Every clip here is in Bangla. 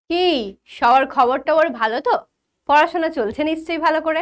কি সবার খবর টবর ভালো তো? পড়াশোনা চলছে নিশ্চয়ই ভালো করে।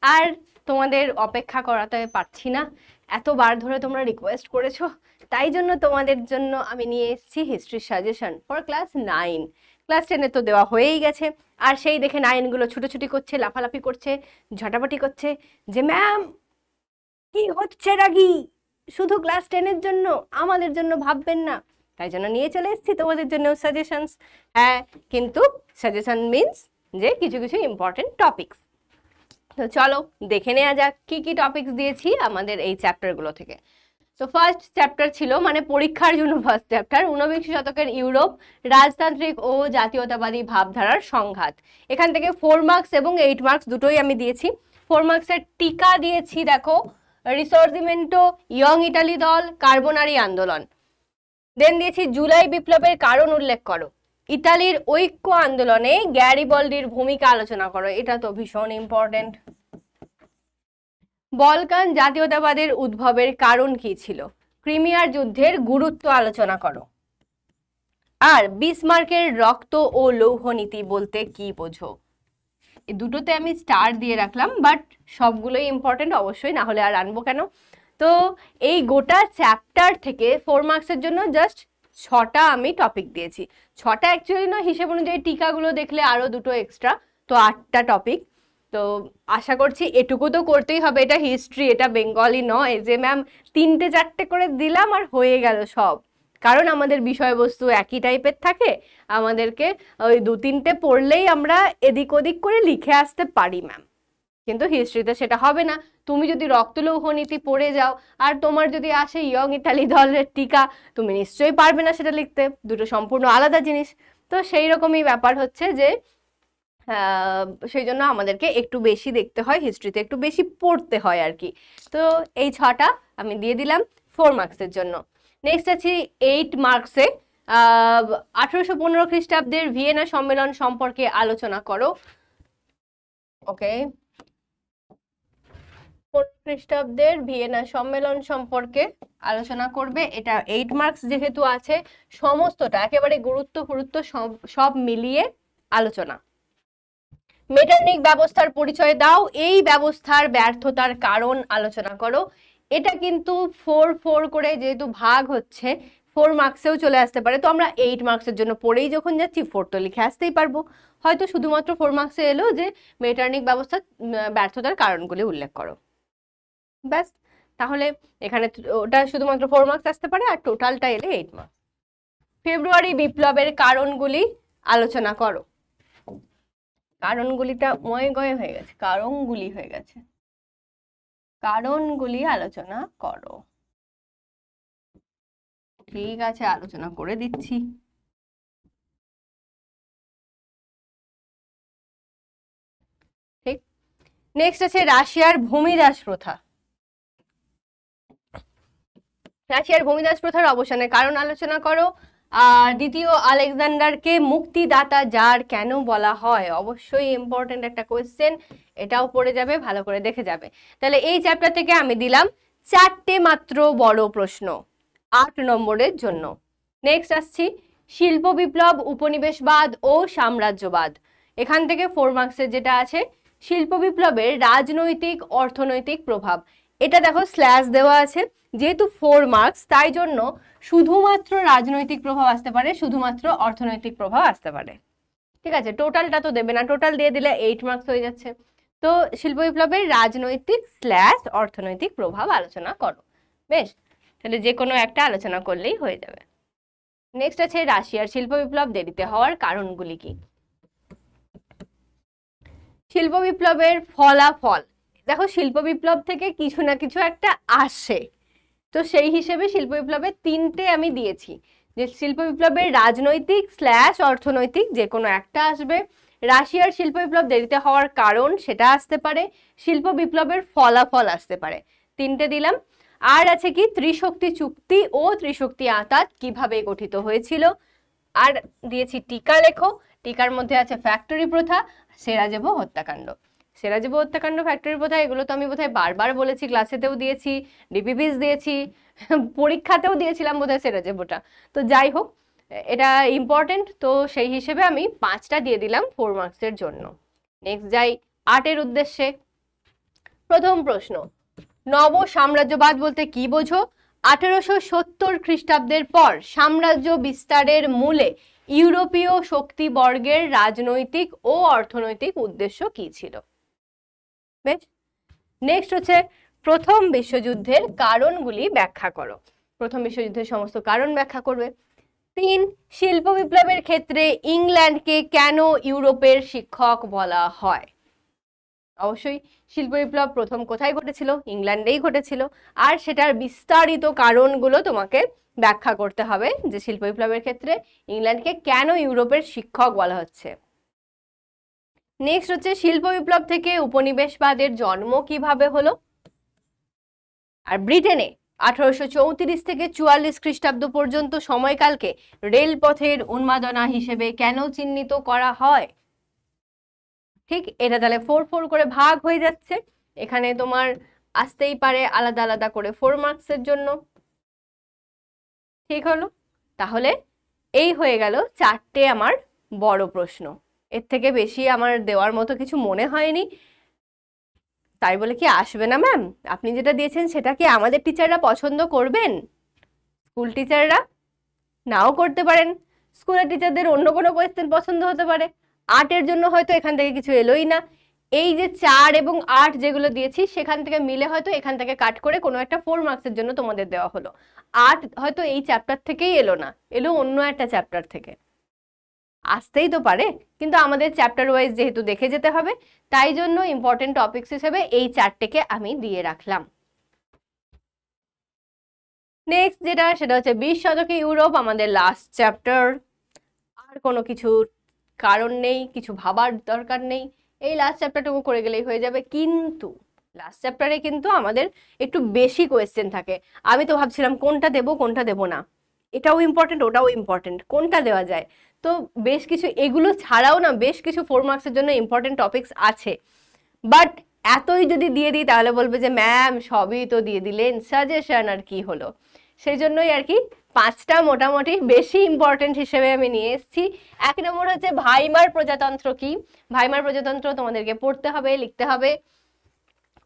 আর তোমাদের অপেক্ষা করাতে পারছি না, এতবার ধরে তোমরা রিকোয়েস্ট করেছো, তাই জন্য তোমাদের জন্য আমি নিয়ে এসেছি history suggestion for class 9। Class 10 তো দেওয়া হয়েই গেছে, আর সেই দেখে 9 গুলো ছুটোছুটি করছে, লাফালাফি করছে, ঝটাপটি করছে যে ম্যাম কি হচ্ছে রাগি, শুধু ক্লাস 10-এর জন্য, আমাদের জন্য ভাববেন না। তাই জন্য নিয়ে চলে এসেছি তোমাদের জন্য সাজেশনস। হ্যাঁ, কিন্তু সাজেশন মিনস যে কিছু কিছু ইম্পর্টেন্ট টপিকস। তো চলো দেখে নেওয়া যাক কি কি টপিকস দিয়েছি আমাদের এই চ্যাপ্টারগুলো থেকে। তো ফার্স্ট চ্যাপ্টার ছিল, মানে পরীক্ষার জন্য ফার্স্ট চ্যাপ্টার, ঊনবিংশ শতকের ইউরোপ, রাজতান্ত্রিক ও জাতীয়তাবাদী ভাবধারার সংঘাত। এখান থেকে 4 মার্কস এবং 8 মার্কস দুটোই আমি দিয়েছি। 4 মার্কসের টিকা দিয়েছি, দেখো, রিসর্জিমেন্টো, ইয়ং ইটালি দল, কার্বোনারি আন্দোলন। দেন দিয়েছি জুলাই বিপ্লবের কারণ উল্লেখ করো, ইতালির ঐক্য আন্দোলনে গ্যারিবল্ডির ভূমিকা আলোচনা করো, এটা তো ভীষণ ইম্পর্টেন্ট। বলকান জাতীয়তাবাদের উদ্ভবের কারণ কি ছিল, ক্রিমিয়ার যুদ্ধের গুরুত্ব আলোচনা করো। আর বিসমার্কের রক্ত ও লৌহ নীতি বলতে কি বোঝো। এই দুটোতে আমি স্টার দিয়ে রাখলাম, বাট সবগুলোই ইম্পর্টেন্ট অবশ্যই, না হলে আর আনবো কেন। তো এই গোটা চ্যাপ্টার থেকে 4 মার্কসের জন্য জাস্ট 6টা আমি টপিক দিয়েছি। 6টা অ্যাকচুয়ালি নয়, হিসেব অনুযায়ী টিকাগুলো দেখলে আরো দুটো এক্সট্রা, তো 8টা টপিক। তো আশা করছি এটুকু তো করতেই হবে, এটা হিস্ট্রি, এটা বেঙ্গলি নয় যে ম্যাম 3টে 4টে করে দিলাম আর হয়ে গেল সব। কারণ আমাদের বিষয়বস্তু একই টাইপের থাকে, আমাদেরকে ওই 2-3টে পড়লেই আমরা এদিক ওদিক করে লিখে আসতে পারি ম্যাম। কিন্তু হিস্ট্রিতে সেটা হবে না। তুমি যদি রক্তলৌহ নীতি পড়ে যাও আর তোমার যদি আসে ইয়ং ইটালি দলের টিকা, তুমি নিশ্চয়ই পারবে না সেটা লিখতে, দুটো সম্পূর্ণ আলাদা জিনিস। তো সেই রকমই ব্যাপার হচ্ছে যে সেই জন্য আমাদেরকে একটু বেশি দেখতে হয়, হিস্ট্রিতে একটু বেশি পড়তে হয় আর কি। তো এই 6টা আমি দিয়ে দিলাম 4 মার্কসের জন্য। নেক্সট আছে 8 মার্কসে 1815 খ্রিস্টাব্দের ভিয়েনা সম্মেলন সম্পর্কে আলোচনা করো। ওকে, খ্রিস্টাব্দের ভিয়েনা সম্মেলন সম্পর্কে আলোচনা করবে, এটা 8 মার্কস যেহেতু আছে, সমস্তটা একেবারে গুরুত্ব গুরুত্ব সব মিলিয়ে আলোচনা। মেটারনিক ব্যবস্থার পরিচয় দাও, এই ব্যবস্থার ব্যর্থতার কারণ আলোচনা করো। এটা কিন্তু 4 করে যেহেতু ভাগ হচ্ছে, 4 মার্কসেও চলে আসতে পারে, তো আমরা 8 মার্কসের জন্য পড়েই যখন যাচ্ছি 4 তো লিখে আসতেই পারবো। হয়তো শুধুমাত্র 4 মার্কসে এলো যে মেটারনিক ব্যবস্থার ব্যর্থতার কারণগুলি উল্লেখ করো, ব্যাস। তাহলে এখানে ওটা শুধুমাত্র 4 মার্কস আসতে পারে, আর টোটালটা এলে 8 মার্কস। ফেব্রুয়ারি বিপ্লবের কারণগুলি আলোচনা করো। কারণগুলিটা ময়ে গয়ে হয়ে গেছে, কারণগুলি হয়ে গেছে, কারণগুলি আলোচনা করো। ঠিক আছে, আলোচনা করে দিচ্ছি। ঠিক। নেক্সট আছে রাশিয়ার ভূমিদাস প্রথা। রাশিয়ার ভূমিদাস প্রথার অবসানের কারণ আলোচনা করো। আর দ্বিতীয় আলেকজান্ডারকে মুক্তিদাতা জার কেন বলা হয়, অবশ্যই ইম্পর্টেন্ট একটা কোয়েশ্চেন, এটাও পড়ে যাবে, ভালো করে দেখে যাবে। তাহলে এই চ্যাপ্টার থেকে আমি দিলাম 4টে মাত্র বড় প্রশ্ন 8 নম্বরের জন্য। নেক্সট আসছি শিল্প বিপ্লব, উপনিবেশবাদ ও সাম্রাজ্যবাদ। এখান থেকে 4 মার্কসের যেটা আছে, শিল্প বিপ্লবের রাজনৈতিক অর্থনৈতিক প্রভাব। এটা দেখো স্ল্যাশ দেওয়া আছে, যেহেতু 4 মার্কস তাই জন্য শুধুমাত্র রাজনৈতিক প্রভাব আসতে পারে, শুধুমাত্র অর্থনৈতিক প্রভাব আসতে পারে। ঠিক আছে, টোটালটা তো দেবে না, টোটাল দিয়ে দিলে 8 মার্কস হয়ে যাচ্ছে। তো শিল্প বিপ্লবের রাজনৈতিক স্ল্যাশ অর্থনৈতিক প্রভাব আলোচনা করো। বেশ, তাহলে যে কোনো একটা আলোচনা করলেই হয়ে যাবে। নেক্সট আছে রাশিয়ার শিল্প বিপ্লব দেরিতে হওয়ার কারণগুলি কি। শিল্প বিপ্লবের ফলাফল, দেখো শিল্প বিপ্লব থেকে কিছু না কিছু একটা আসে, তো সেই হিসেবে শিল্প বিপ্লবের 3টে আমি দিয়েছি, যে শিল্প বিপ্লবের রাজনৈতিক স্ল্যাশ অর্থনৈতিক যে কোনো একটা আসবে। রাশিয়ার শিল্প বিপ্লব দেরিতে হওয়ার কারণ সেটা আসতে পারে, শিল্প বিপ্লবের ফলাফল আসতে পারে, 3টে দিলাম। আর আছে কি ত্রিশক্তি চুক্তি ও ত্রিশক্তি আঁতাত কিভাবে গঠিত হয়েছিল। আর দিয়েছি টিকা লেখো, টিকার মধ্যে আছে ফ্যাক্টরি প্রথা, সেরাজেভো হত্যাকাণ্ড। সেরাজেভো হত্যাকাণ্ড, ফ্যাক্টরি প্রথা, এগুলো তো আমি বোধহয় বারবার বলেছি, ক্লাসেতেও দিয়েছি, ডিপিপিস দিয়েছি, পরীক্ষাতেও দিয়েছিলাম বোধহয় সেরাজেভোটা। তো যাই হোক, এটা ইম্পর্টেন্ট, তো সেই হিসেবে আমি 5টা দিয়ে দিলাম 4 মার্কসের জন্য। নেক্সট যাই 8-এর উদ্দেশ্যে। প্রথম প্রশ্ন, নব সাম্রাজ্যবাদ বলতে কি বোঝো? 1870 খ্রিস্টাব্দের পর সাম্রাজ্য বিস্তারের মূলে ইউরোপীয় শক্তিবর্গের রাজনৈতিক ও অর্থনৈতিক উদ্দেশ্য কি ছিল? বেশ। নেক্সট হচ্ছে প্রথম বিশ্বযুদ্ধের কারণগুলি ব্যাখ্যা করো। প্রথম বিশ্বযুদ্ধের সমস্ত কারণ ব্যাখ্যা করবে। 3, শিল্প বিপ্লবের ক্ষেত্রে ইংল্যান্ডকে কেন ইউরোপের শিক্ষক বলা হয়? অবশ্যই শিল্প বিপ্লব প্রথম কোথায় ঘটেছিল? ইংল্যান্ডেই ঘটেছিল, আর সেটার বিস্তারিত কারণগুলো তোমাকে ব্যাখ্যা করতে হবে যে শিল্প বিপ্লবের ক্ষেত্রে ইংল্যান্ডকে কেন ইউরোপের শিক্ষক বলা হচ্ছে। নেক্সট হচ্ছে শিল্প বিপ্লব থেকে উপনিবেশবাদের জন্ম কিভাবে হলো? আর ব্রিটেনে 1834 থেকে 44 খ্রিস্টাব্দ পর্যন্ত সময়কালকে রেলপথের উন্মাদনা হিসেবে কেন চিহ্নিত করা হয়? ঠিক, এটা তাহলে 4-4 করে ভাগ হয়ে যাচ্ছে। এখানে তোমার আসতেই পারে আলাদা আলাদা করে 4 মার্কসের জন্য। ঠিক হলো? তাহলে এই হয়ে গেল 4টে আমার বড় প্রশ্ন। এর থেকে বেশি আমার দেওয়ার মতো কিছু মনে হয়নি। তাই বলে কি আসবে না ম্যাম? আপনি যেটা দিয়েছেন সেটা কি আমাদের টিচাররা পছন্দ করবেন? স্কুল টিচাররা নাও করতে পারেন, স্কুলের টিচারদের অন্য কোনো কোয়েশ্চেন পছন্দ হতে পারে। 8-এর জন্য হয়তো এখান থেকে কিছু এলোই না। এই যে 4 এবং 8 যেগুলো দিয়েছি সেখান থেকে মিলে হয়তো এখান থেকে কাট করে কোনো একটা 4 মার্কসের জন্য তোমাদের দেওয়া হলো। 8 হয়তো এই চ্যাপ্টার থেকেই এলো না, এলো অন্য একটা চ্যাপ্টার থেকে। আসতেই তো পারে, কিন্তু আমাদের চ্যাপ্টার ওয়াইজ যেহেতু দেখে যেতে হবে, তাই জন্য ইম্পর্টেন্ট টপিকস হিসেবে এই 4টেকে আমি দিয়ে রাখলাম। নেক্সট যেটা, সেটা হচ্ছে 20 শতকে ইউরোপ, আমাদের লাস্ট চ্যাপ্টার। আর কোনো কিছু কারণ নেই, কিছু ভাবার দরকার নেই, এই লাস্ট চ্যাপ্টারটুকু করে গেলেই হয়ে যাবে। কিন্তু লাস্ট চ্যাপ্টারে কিন্তু আমাদের একটু বেশি কোয়েশ্চেন থাকে। আমি তো ভাবছিলাম কোনটা দেবো কোনটা দেবো না, এটাও ইম্পর্টেন্ট ওটাও ইম্পর্টেন্ট, কোনটা দেওয়া যায়। তো বেশ কিছু, এগুলো ছাড়াও না বেশ কিছু 4 মার্কসের জন্য ইম্পর্টেন্ট টপিকস আছে। বাট এতই যদি দিয়ে দিই তাহলে বলবে যে ম্যাম সবই তো দিয়ে দিলেন, সাজেশন আর কি হলো। সেই জন্যই আর কি 5টা মোটামুটি বেশি ইম্পর্টেন্ট হিসেবে আমি নিয়ে এসেছি। 1 নম্বর হচ্ছে ভাইমার প্রজাতন্ত্র কি? ভাইমার প্রজাতন্ত্র তোমাদেরকে পড়তে হবে, লিখতে হবে।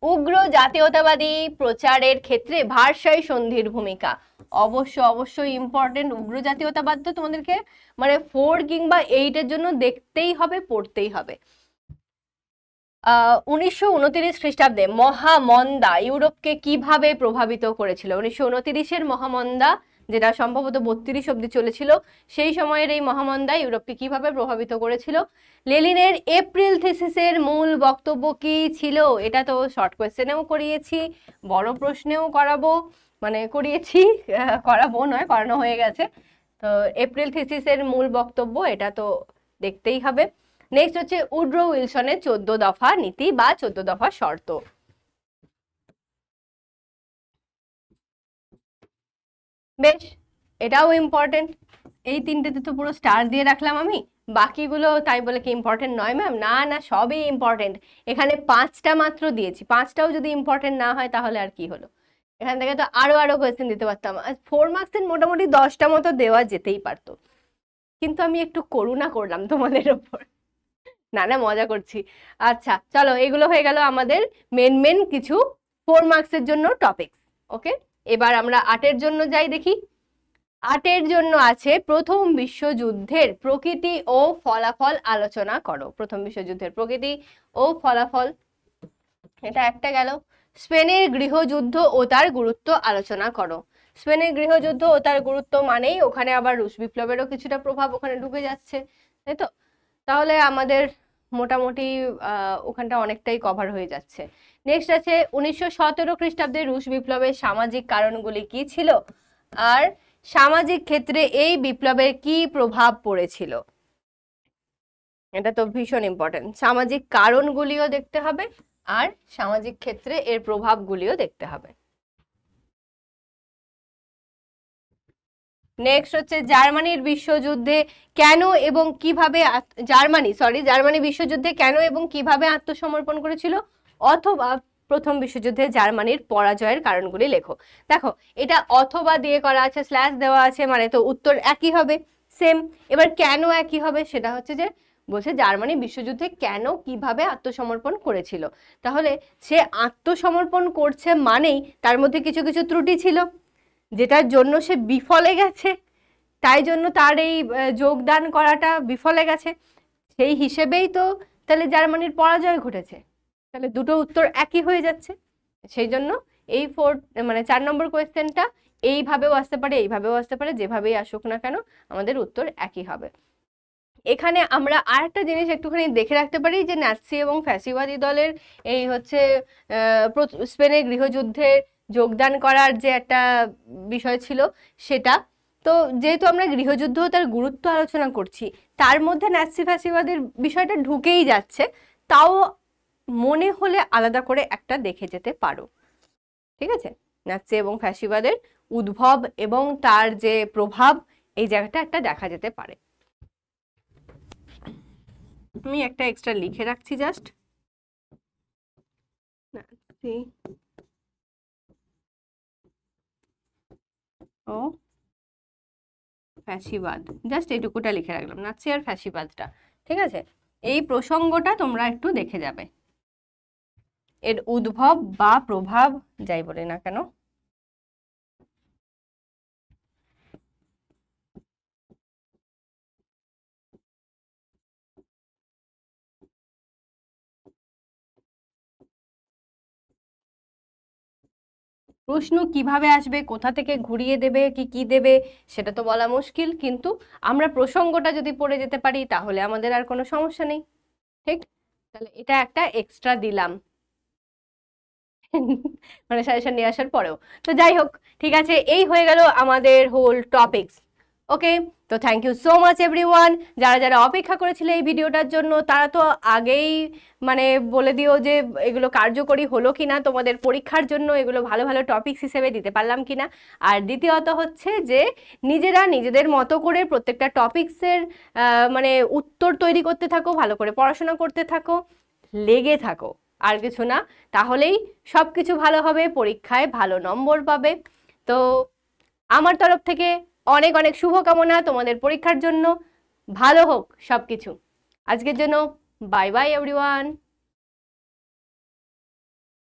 উগ্র জাতীয়তাবাদী প্রচারের ক্ষেত্রে ভার্সাই সন্ধির ভূমিকা অবশ্যই ইম্পর্টেন্ট। উগ্র জাতীয়তাবাদ তো তোমাদেরকে মানে 4 কিংবা 8-এর জন্য দেখতেই হবে, পড়তেই হবে। 1929 খ্রিস্টাব্দে মহামন্দা ইউরোপকে কিভাবে প্রভাবিত করেছিল? 1929-এর মহামন্দা, যেটা সম্ভবত 32 অব্দি চলেছিল, সেই সময়ের এই মহামন্দা ইউরোপকে কিভাবে প্রভাবিত করেছিল? লেনিনের এপ্রিল থিসিসের মূল বক্তব্য কি ছিল? এটা তো শর্ট কোয়েশ্চেনেও করিয়েছি, বড় প্রশ্নেও করাবো, মানে করিয়েছি, করাবো নয়, করানো হয়ে গেছে। তো এপ্রিল থিসিসের মূল বক্তব্য এটা তো দেখতেই হবে। নেক্সট হচ্ছে উড্রো উইলসনের 14 দফা নীতি বা 14 দফা শর্ত। বেশ, এটাও ইম্পর্টেন্ট। এই 3টেতে তো পুরো স্টার দিয়ে রাখলাম আমি, বাকিগুলো তাই বলে কি ইম্পর্টেন্ট নয় ম্যাম? না না, সবই ইম্পর্টেন্ট। এখানে 5টা মাত্র দিয়েছি, 5টাও যদি ইম্পর্টেন্ট না হয় তাহলে আর কি হলো? এখান থেকে তো আরো কোয়েশ্চেন দিতে পারতাম। 4 মার্কসের মোটামুটি 10টা মতো দেওয়া যেতেই পারতো, কিন্তু আমি একটু করুণা করলাম তোমাদের ওপর। না না, মজা করছি। আচ্ছা চলো, এগুলো হয়ে গেল আমাদের মেন কিছু 4 মার্কসের জন্য টপিকস। ওকে, এবার আমরা 8-এর জন্য যাই, দেখি। 8-এর জন্য আছে প্রথম বিশ্বযুদ্ধের প্রকৃতি ও ফলাফল আলোচনা করো। প্রথম বিশ্বযুদ্ধের প্রকৃতি ও ফলাফল, এটা একটা গেল। স্পেনের গৃহযুদ্ধ ও তার গুরুত্ব আলোচনা করো। স্পেনের গৃহযুদ্ধ ও তার গুরুত্ব মানেই ওখানে আবার রুশ বিপ্লবেরও কিছুটা প্রভাব ওখানে ঢুকে যাচ্ছে, তাই তো? তাহলে আমাদের মোটামুটি ওখানটা অনেকটাই কভার হয়ে যাচ্ছে। নেক্সট আছে 1917 খ্রিস্টাব্দে রুশ বিপ্লবের সামাজিক কারণগুলি কি ছিল, আর সামাজিক ক্ষেত্রে এই বিপ্লবের কি প্রভাব পড়েছিল? এটা তো ভীষণ ইম্পর্টেন্ট। সামাজিক কারণগুলিও দেখতে হবে আর সামাজিক ক্ষেত্রে এর প্রভাবগুলিও দেখতে হবে। নেক্সট হচ্ছে জার্মানির বিশ্বযুদ্ধে কেন এবং কিভাবে জার্মানি বিশ্বযুদ্ধে কেন এবং কিভাবে আত্মসমর্পণ করেছিল, অথবা প্রথম বিশ্বযুদ্ধে জার্মানির পরাজয়ের কারণগুলি লেখো। দেখো, এটা অথবা দিয়ে করা আছে, স্ল্যাশ দেওয়া আছে, মানে তো উত্তর একই হবে। সেম। এবার কেন একই হবে সেটা হচ্ছে যে বলছে জার্মানি বিশ্বযুদ্ধে কেন কিভাবে আত্মসমর্পণ করেছিল। তাহলে সে আত্মসমর্পণ করছে মানেই তার মধ্যে কিছু কিছু ত্রুটি ছিল যেটার জন্য সে বিফলে গেছে, তাই জন্য তার এই যোগদান করাটা বিফলে গেছে, সেই হিসেবেই তো তাহলে জার্মানির পরাজয় ঘটেছে। তাহলে দুটো উত্তর একই হয়ে যাচ্ছে। সেই জন্য এই 4 নম্বর কোয়েশ্চেনটা এইভাবেও আসতে পারে, এইভাবেও আসতে পারে, যেভাবেই আসুক না কেন আমাদের উত্তর একই হবে। এখানে আমরা আরেকটা জিনিস একটুখানি দেখে রাখতে পারি যে নাৎসি এবং ফ্যাসিবাদী দলের এই হচ্ছে স্পেনের গৃহযুদ্ধে যোগদান করার যে একটা বিষয় ছিল সেটা, তো যেহেতু আমরা গৃহযুদ্ধ তার গুরুত্ব আলোচনা করছি, তার মধ্যে নাৎসি ফ্যাসিবাদের বিষয়টা ঢুকেই যাচ্ছে, তাও মনে হলে আলাদা করে একটা দেখে যেতে পারো। ঠিক আছে, নাৎসি এবং ফ্যাসিবাদের উদ্ভব এবং তার যে প্রভাব, এই জায়গাটা একটা দেখা যেতে পারে। আমি একটা এক্সট্রা লিখে রাখছি জাস্ট, নাৎসি ও ফ্যাসিবাদ, জাস্ট এইটুকুটা লিখে রাখলাম, নাৎসি আর ফ্যাসিবাদটা। ঠিক আছে, এই প্রসঙ্গটা তোমরা একটু দেখে যাবে, এর উদ্ভব বা প্রভাব যাই বলে না কেন। প্রশ্ন কিভাবে আসবে, কোথা থেকে ঘুরিয়ে দেবে, কি কি দেবে সেটা তো বলা মুশকিল, কিন্তু আমরা প্রসঙ্গটা যদি পড়ে যেতে পারি তাহলে আমাদের আর কোনো সমস্যা নেই। ঠিক, তাহলে এটা একটা এক্সট্রা দিলাম মানে সাজেশন নিয়ে আসার পরেও। তো যাই হোক, ঠিক আছে, এই হয়ে গেল আমাদের হোল টপিকস। ওকে, তো thank you so much everyone. যারা যারা অপেক্ষা করেছিল এই ভিডিওটার জন্য তারা তো আগেই মানে বলে দিও যে এগুলো কার্যকরী হলো কিনা, তোমাদের পরীক্ষার জন্য এগুলো ভালো ভালো টপিকস হিসেবে দিতে পারলাম কিনা। আর দ্বিতীয়ত হচ্ছে যে নিজেরা নিজেদের মতো করে প্রত্যেকটা টপিকসের মানে উত্তর তৈরি করতে থাকো, ভালো করে পড়াশোনা করতে থাকো, লেগে থাকো, আর কিছু না, তাহলেই সব কিছু ভালো হবে, পরীক্ষায় ভালো নম্বর পাবে। তো আমার তরফ থেকে অনেক অনেক শুভকামনা তোমাদের পরীক্ষার জন্য, ভালো হোক সব কিছু। আজকের জন্য বাই বাই এভরিওয়ান।